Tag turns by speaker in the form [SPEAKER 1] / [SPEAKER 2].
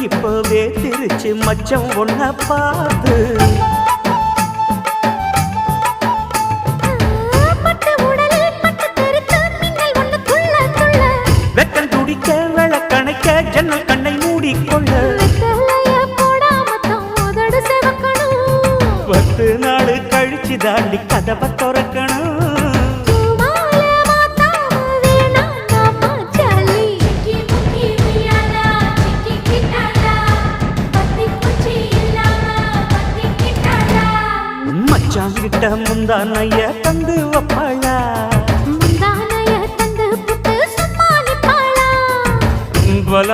[SPEAKER 1] இப்பவே திருச்சு மச்சம் ஒன்ன பார்த்து வெக்கம் துடிக்க விளக்கணைக்க ஜன்னல் கண்ணை மூடிக்கொள்ள 10 நாள் கழிச்சு தாண்டி கதவை திறக்கணும் மச்சான் கிட்ட முந்தானைய தந்து வப்பாள